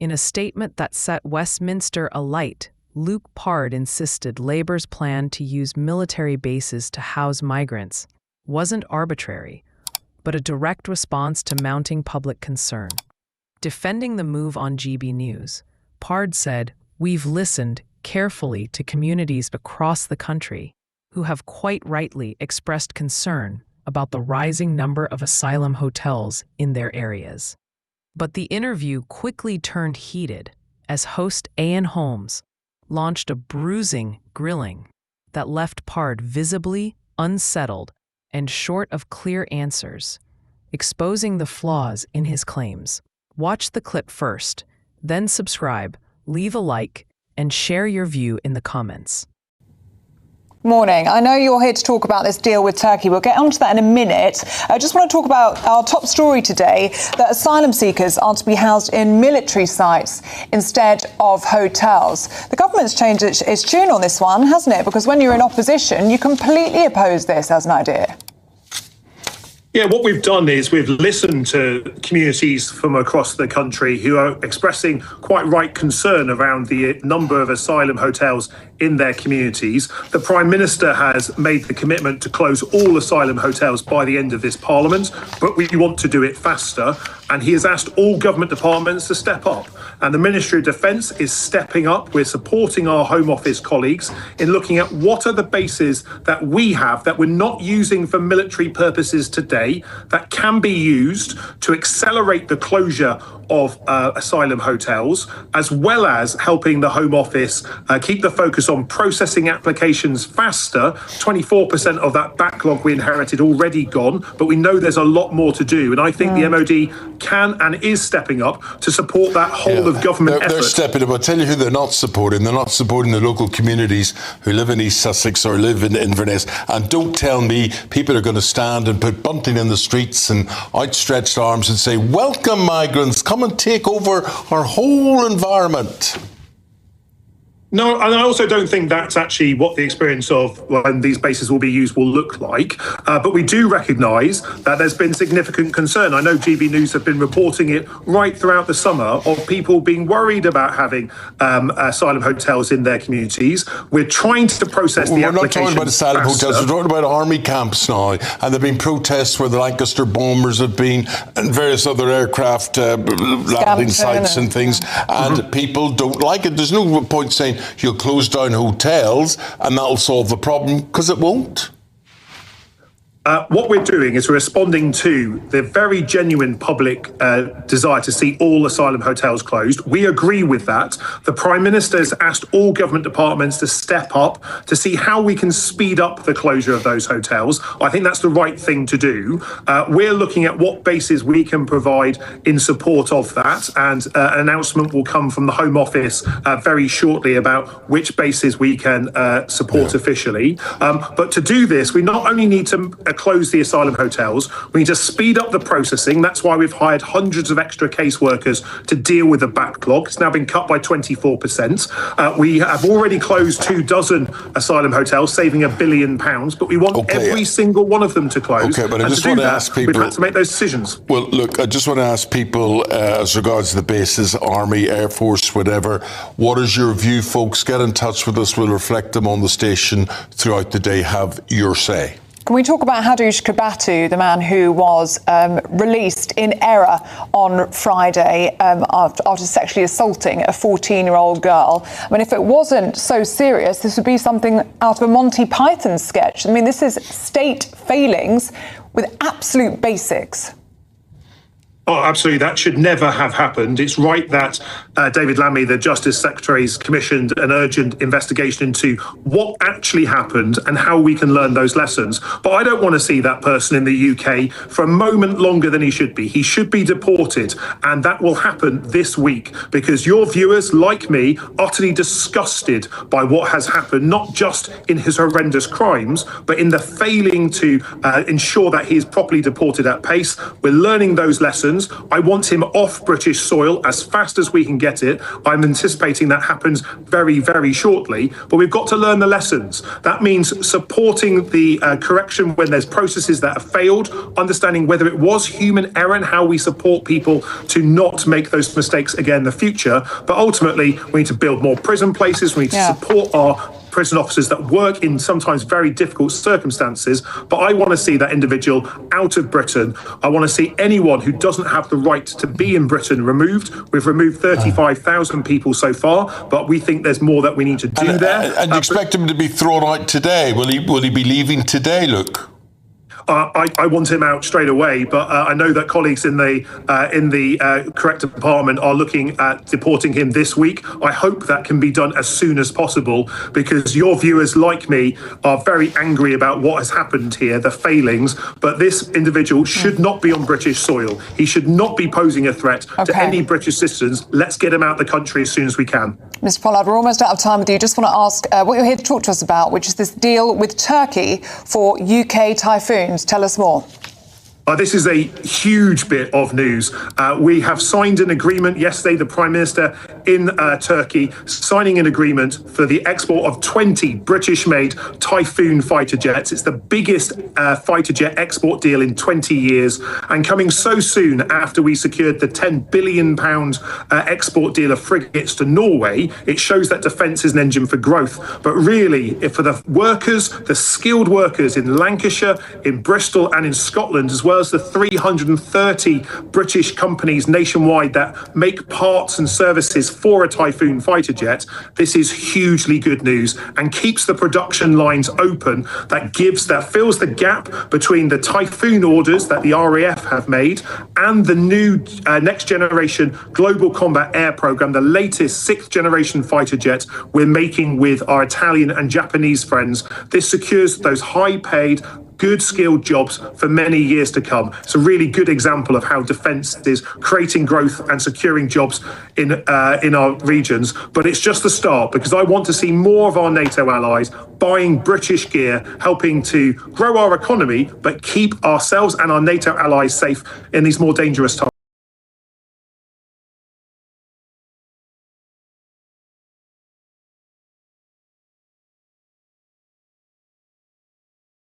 In a statement that set Westminster alight, Luke Pard insisted Labour's plan to use military bases to house migrants wasn't arbitrary, but a direct response to mounting public concern. Defending the move on GB News, Pard said, "We've listened carefully to communities across the country who have quite rightly expressed concern about the rising number of asylum hotels in their areas." But the interview quickly turned heated as host Ian Holmes launched a bruising grilling that left Pard visibly unsettled and short of clear answers, exposing the flaws in his claims. Watch the clip first, then subscribe, leave a like, and share your view in the comments. Morning. I know you're here to talk about this deal with Turkey. We'll get onto that in a minute. I just want to talk about our top story today, that asylum seekers are to be housed in military sites instead of hotels. The government's changed its tune on this one, hasn't it? Because when you're in opposition, you completely oppose this as an idea. Yeah, what we've done is we've listened to communities from across the country who are expressing quite right concern around the number of asylum hotels in their communities. The Prime Minister has made the commitment to close all asylum hotels by the end of this Parliament, but we want to do it faster. And he has asked all government departments to step up. And the Ministry of Defence is stepping up. We're supporting our Home Office colleagues in looking at what are the bases that we have that we're not using for military purposes today that can be used to accelerate the closure of asylum hotels, as well as helping the Home Office keep the focus on processing applications faster. 24% of that backlog we inherited already gone, but we know there's a lot more to do. And I think the MOD can and is stepping up to support that whole of government effort. They're stepping up. I'll tell you who they're not supporting. They're not supporting the local communities who live in East Sussex or live in Inverness. And don't tell me people are going to stand and put bunting in the streets and outstretched arms and say, "Welcome, migrants, come and take over our whole environment." No, and I also don't think that's actually what the experience of when these bases will be used will look like. But we do recognise that there's been significant concern. I know GB News have been reporting it right throughout the summer of people being worried about having asylum hotels in their communities. We're trying to process the applications. We're not talking about asylum hotels, we're talking about army camps now. And there have been protests where the Lancaster bombers have been and various other aircraft landing sites and things. And people don't like it. There's no point saying you'll close down hotels and that'll solve the problem, because it won't. What we're doing is responding to the very genuine public desire to see all asylum hotels closed. We agree with that. The Prime Minister has asked all government departments to step up to see how we can speed up the closure of those hotels. I think that's the right thing to do. We're looking at what bases we can provide in support of that, and an announcement will come from the Home Office very shortly about which bases we can support officially. But to do this, we not only need to close the asylum hotels, we need to speed up the processing. That's why we've hired hundreds of extra caseworkers to deal with the backlog. It's now been cut by 24%. We have already closed 24 asylum hotels, saving £1 billion, but we want every single one of them to close. Okay, but I just want to ask people, we've had to make those decisions. Well, look, I just want to ask people as regards to the bases, Army, Air Force, whatever, what is your view, folks? Get in touch with us. We'll reflect them on the station throughout the day. Have your say. Can we talk about Hadush Kabatu, the man who was released in error on Friday after sexually assaulting a 14-year-old girl? I mean, if it wasn't so serious, this would be something out of a Monty Python sketch. I mean, this is state failings with absolute basics. Oh, absolutely. That should never have happened. It's right that David Lammy, the Justice Secretary, has commissioned an urgent investigation into what actually happened and how we can learn those lessons. But I don't want to see that person in the UK for a moment longer than he should be. He should be deported, and that will happen this week, because your viewers, like me, utterly disgusted by what has happened, not just in his horrendous crimes, but in the failing to ensure that he is properly deported at pace. We're learning those lessons. lessons. I want him off British soil as fast as we can get it. I'm anticipating that happens very, very shortly. But we've got to learn the lessons. That means supporting the correction when there's processes that have failed, understanding whether it was human error and how we support people to not make those mistakes again in the future. But ultimately, we need to build more prison places. We need to support our prison officers that work in sometimes very difficult circumstances. But I want to see that individual out of Britain. I want to see anyone who doesn't have the right to be in Britain removed. We've removed 35,000 people so far, but we think there's more that we need to do there. And you expect him to be thrown out today? Will he be leaving today, Luke? I want him out straight away, but I know that colleagues in the corrective department are looking at deporting him this week. I hope that can be done as soon as possible, because your viewers, like me, are very angry about what has happened here, the failings. But this individual should not be on British soil. He should not be posing a threat to any British citizens. Let's get him out of the country as soon as we can. Mr. Pollard, we're almost out of time with you. Just want to ask what you're here to talk to us about, which is this deal with Turkey for UK typhoons. Tell us more. This is a huge bit of news. We have signed an agreement yesterday, the Prime Minister in Turkey signing an agreement for the export of 20 British-made Typhoon fighter jets. It's the biggest fighter jet export deal in 20 years, and coming so soon after we secured the £10 billion export deal of frigates to Norway. It shows that defence is an engine for growth. But really, for the workers, the skilled workers in Lancashire, in Bristol and in Scotland, as well as the 330 British companies nationwide that make parts and services for a Typhoon fighter jet, this is hugely good news and keeps the production lines open. That fills the gap between the Typhoon orders that the RAF have made and the new next generation global combat air program, the latest 6th generation fighter jet we're making with our Italian and Japanese friends. This secures those high paid, good skilled jobs for many years to come. It's a really good example of how defence is creating growth and securing jobs in our regions. But it's just the start, because I want to see more of our NATO allies buying British gear, helping to grow our economy, but keep ourselves and our NATO allies safe in these more dangerous times.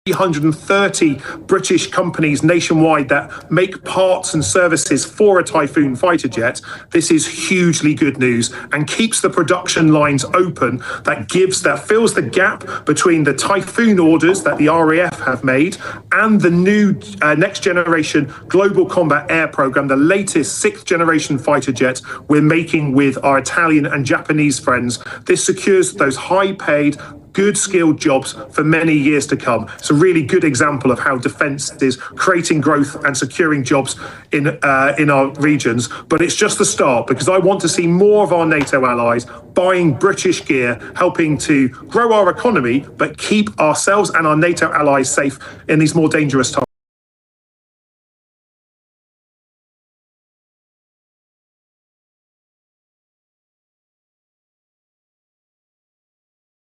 330 British companies nationwide that make parts and services for a Typhoon fighter jet. This is hugely good news and keeps the production lines open. That fills the gap between the Typhoon orders that the RAF have made and the new next generation global combat air program, the latest 6th generation fighter jet we're making with our Italian and Japanese friends. This secures those high paid, good skilled jobs for many years to come. It's a really good example of how defence is creating growth and securing jobs in our regions. But it's just the start, because I want to see more of our NATO allies buying British gear, helping to grow our economy, but keep ourselves and our NATO allies safe in these more dangerous times.